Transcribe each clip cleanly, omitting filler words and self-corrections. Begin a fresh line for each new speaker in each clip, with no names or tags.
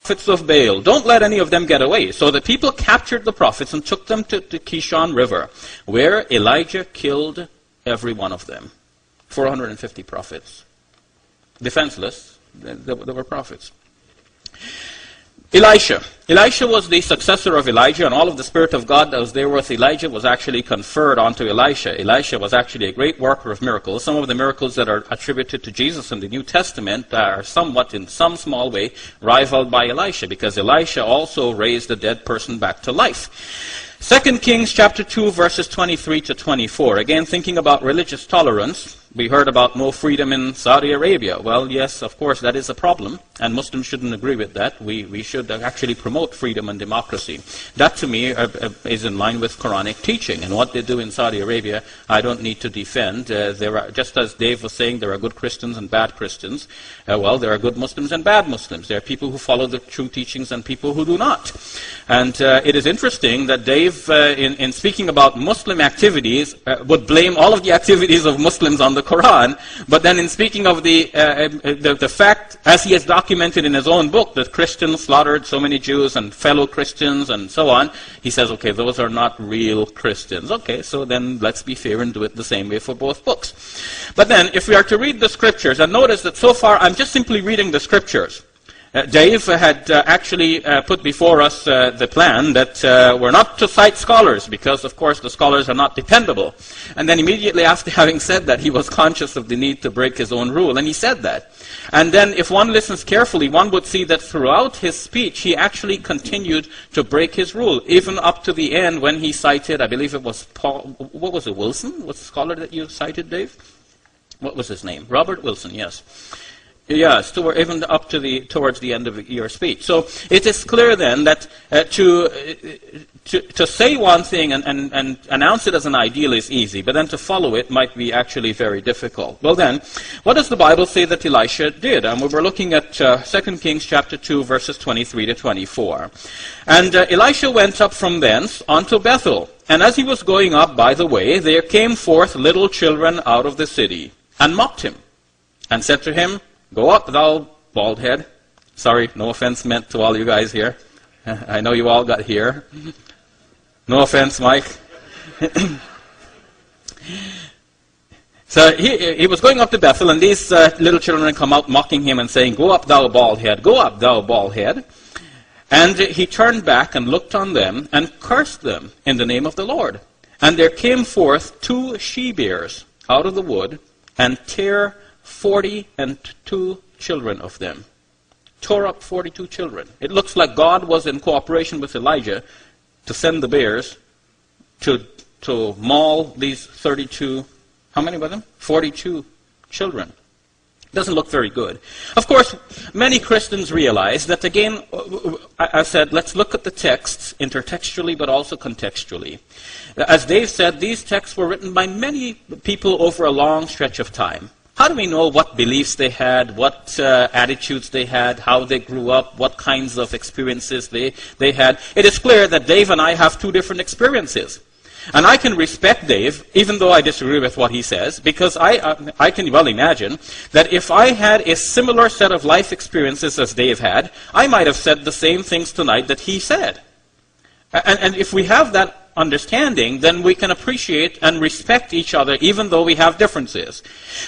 prophets of Baal. Don't let any of them get away. So the people captured the prophets and took them to the Kishon River, where Elijah killed every one of them. 450 prophets. Defenseless. They were prophets. Elisha. Elisha was the successor of Elijah, and all of the Spirit of God that was there with Elijah was actually conferred onto Elisha. Elisha was actually a great worker of miracles. Some of the miracles that are attributed to Jesus in the New Testament are somewhat, in some small way, rivaled by Elisha, because Elisha also raised a dead person back to life. 2 Kings chapter 2, verses 23 to 24. Again, thinking about religious tolerance, we heard about no freedom in Saudi Arabia. Well, yes, of course, that is a problem, and Muslims shouldn't agree with that. We should actually promote freedom and democracy. That, to me, is in line with Quranic teaching. And what they do in Saudi Arabia, I don't need to defend. There are, just as Dave was saying, there are good Christians and bad Christians. Well, there are good Muslims and bad Muslims. There are people who follow the true teachings and people who do not. And it is interesting that Dave, in speaking about Muslim activities, would blame all of the activities of Muslims on the Quran, but then in speaking of the fact, as he has documented in his own book, that Christians slaughtered so many Jews and fellow Christians and so on, he says, okay, those are not real Christians. Okay, so then let's be fair and do it the same way for both books. But then, if we are to read the scriptures, and notice that so far I'm just simply reading the scriptures. Dave had actually put before us the plan that we're not to cite scholars, because, of course, the scholars are not dependable. And then immediately after having said that, he was conscious of the need to break his own rule, and he said that. And then if one listens carefully, one would see that throughout his speech, he actually continued to break his rule, even up to the end when he cited, I believe it was Paul, what was it, Wilson? What's the scholar that you cited, Dave? What was his name? Robert Wilson, yes. Yes, even up to towards the end of your speech. So it is clear then that to say one thing and announce it as an ideal is easy, but then to follow it might be actually very difficult. Well then, what does the Bible say that Elisha did? And we were looking at 2 Kings chapter 2, verses 23 to 24. And Elisha went up from thence unto Bethel. And as he was going up by the way, there came forth little children out of the city, and mocked him, and said to him, Go up, thou bald head. Sorry, no offense meant to all you guys here. I know you all got here. No offense, Mike. So he was going up to Bethel, and these little children come out mocking him and saying, Go up, thou bald head. Go up, thou bald head. And he turned back and looked on them and cursed them in the name of the Lord. And there came forth 2 she-bears out of the wood, and tare 42 children of them. Tore up 42 children. It looks like God was in cooperation with Elijah to send the bears to maul these 32, how many were them? 42 children. Doesn't look very good. Of course, many Christians realize that, again, I said, let's look at the texts intertextually but also contextually. As Dave said, these texts were written by many people over a long stretch of time. How do we know what beliefs they had, what attitudes they had, how they grew up, what kinds of experiences they had? It is clear that Dave and I have 2 different experiences. And I can respect Dave, even though I disagree with what he says, because I can well imagine that if I had a similar set of life experiences as Dave had, I might have said the same things tonight that he said. And if we have that understanding, then we can appreciate and respect each other even though we have differences.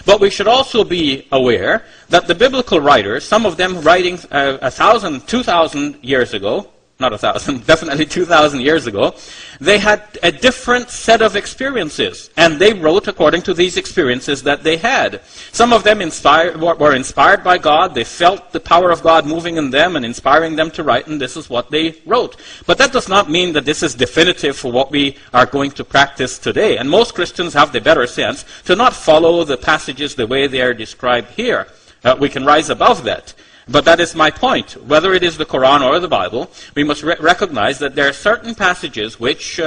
But we should also be aware that the biblical writers, some of them writing 1,000, 2,000 years ago, not 1,000, definitely 2,000 years ago, they had a different set of experiences, and they wrote according to these experiences that they had. Some of them were inspired by God. They felt the power of God moving in them and inspiring them to write, and this is what they wrote. But that does not mean that this is definitive for what we are going to practice today. And most Christians have the better sense to not follow the passages the way they are described here. We can rise above that. But that is my point. Whether it is the Quran or the Bible, we must recognize that there are certain passages which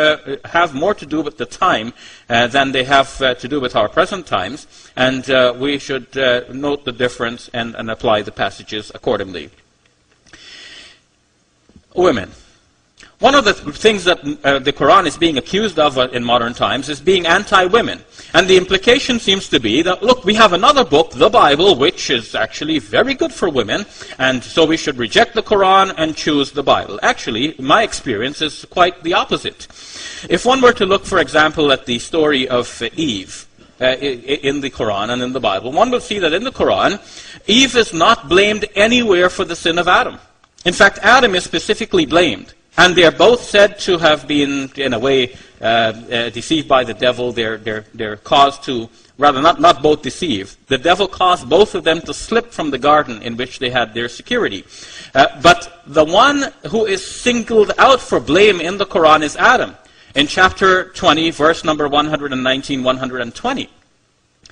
have more to do with the time than they have to do with our present times, and we should note the difference and apply the passages accordingly. Women. One of the things that the Quran is being accused of in modern times is being anti-women. And the implication seems to be that, look, we have another book, the Bible, which is actually very good for women, and so we should reject the Quran and choose the Bible. Actually, my experience is quite the opposite. If one were to look, for example, at the story of Eve in the Quran and in the Bible, one will see that in the Quran, Eve is not blamed anywhere for the sin of Adam. In fact, Adam is specifically blamed. And they are both said to have been, in a way, deceived by the devil. They're caused to, rather not both deceived. The devil caused both of them to slip from the garden in which they had their security. But the one who is singled out for blame in the Quran is Adam. In chapter 20, verse number 119, 120,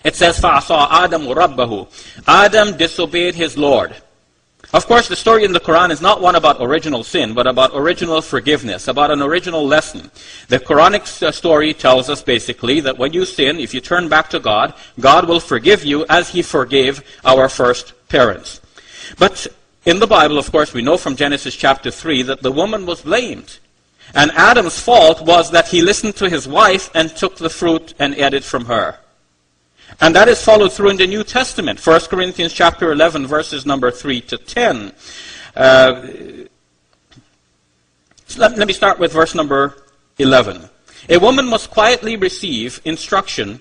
it says, فَعَصَىٰ آدَمُ رَبَّهُ. Adam disobeyed his Lord. Of course, the story in the Quran is not one about original sin, but about original forgiveness, about an original lesson. The Quranic story tells us basically that when you sin, if you turn back to God, God will forgive you as He forgave our first parents. But in the Bible, of course, we know from Genesis chapter 3 that the woman was blamed. And Adam's fault was that he listened to his wife and took the fruit and ate it from her. And that is followed through in the New Testament. 1 Corinthians chapter 11, verses number 3 to 10. Let me start with verse number 11. A woman must quietly receive instruction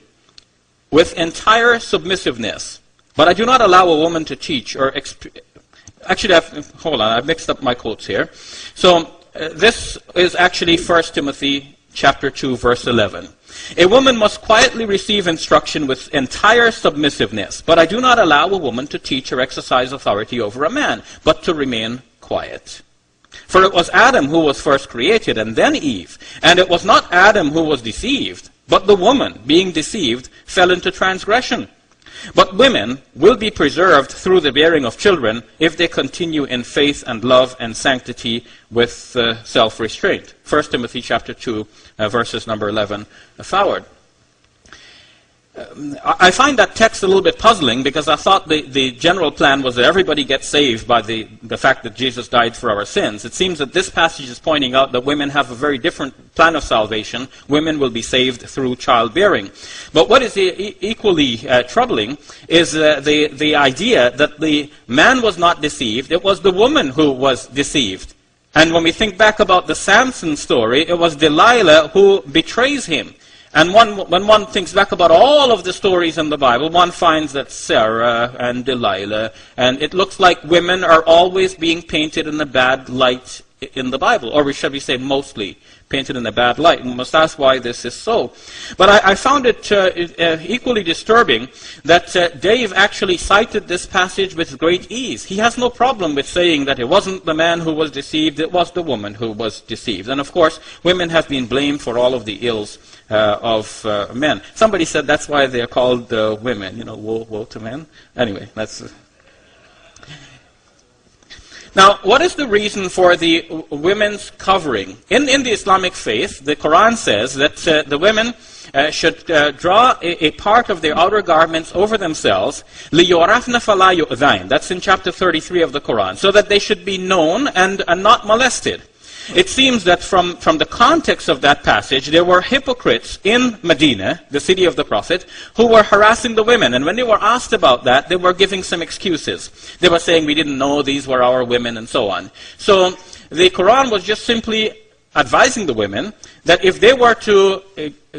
with entire submissiveness. But I do not allow a woman to teach or... Actually, hold on, I've mixed up my quotes here. So, this is actually 1 Timothy chapter 2, verse 11. A woman must quietly receive instruction with entire submissiveness, but I do not allow a woman to teach or exercise authority over a man, but to remain quiet. For it was Adam who was first created, and then Eve. And it was not Adam who was deceived, but the woman, being deceived, fell into transgression. But women will be preserved through the bearing of children if they continue in faith and love and sanctity with self-restraint. 1 Timothy chapter 2, verses number 11 forward. I find that text a little bit puzzling because I thought the general plan was that everybody gets saved by the fact that Jesus died for our sins. It seems that this passage is pointing out that women have a very different plan of salvation. Women will be saved through childbearing. But what is equally troubling is the idea that the man was not deceived. It was the woman who was deceived. And when we think back about the Samson story, it was Delilah who betrays him. And when one thinks back about all of the stories in the Bible, one finds that Sarah and Delilah, and it looks like women are always being painted in a bad light in the Bible, or should we say mostly painted in a bad light. And we must ask why this is so. But I found it equally disturbing that Dave actually cited this passage with great ease. He has no problem with saying that it wasn't the man who was deceived, it was the woman who was deceived. And of course, women have been blamed for all of the ills of men. Somebody said that's why they're called women, you know, woe to men. Anyway, that's... Now, what is the reason for the women's covering? In the Islamic faith, the Quran says that the women should draw a part of their outer garments over themselves, لِيُعْرَفْنَ فَلَا يُؤْذَيْنَ. That's in chapter 33 of the Quran, so that they should be known and not molested. It seems that from the context of that passage, there were hypocrites in Medina, the city of the Prophet, who were harassing the women. And when they were asked about that, they were giving some excuses. They were saying, we didn't know these were our women, and so on. So the Quran was just simply advising the women that if they were to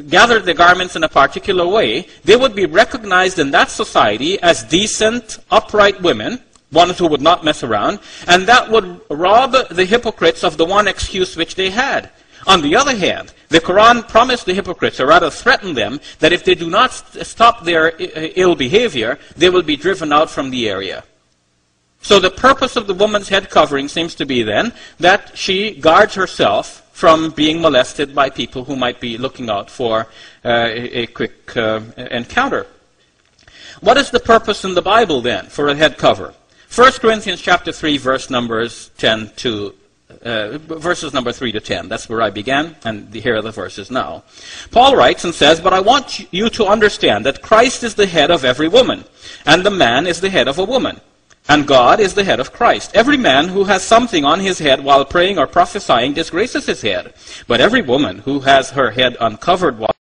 gather the garments in a particular way, they would be recognized in that society as decent, upright women, ones who would not mess around, and that would rob the hypocrites of the one excuse which they had. On the other hand, the Quran promised the hypocrites, or rather threatened them, that if they do not stop their ill behavior, they will be driven out from the area. So the purpose of the woman's head covering seems to be then that she guards herself from being molested by people who might be looking out for a quick encounter. What is the purpose in the Bible then for a head cover? 1 Corinthians chapter 3, verses number 3 to 10. That's where I began, and here are the verses now. Paul writes and says, "But I want you to understand that Christ is the head of every woman, and the man is the head of a woman, and God is the head of Christ. Every man who has something on his head while praying or prophesying disgraces his head. But every woman who has her head uncovered while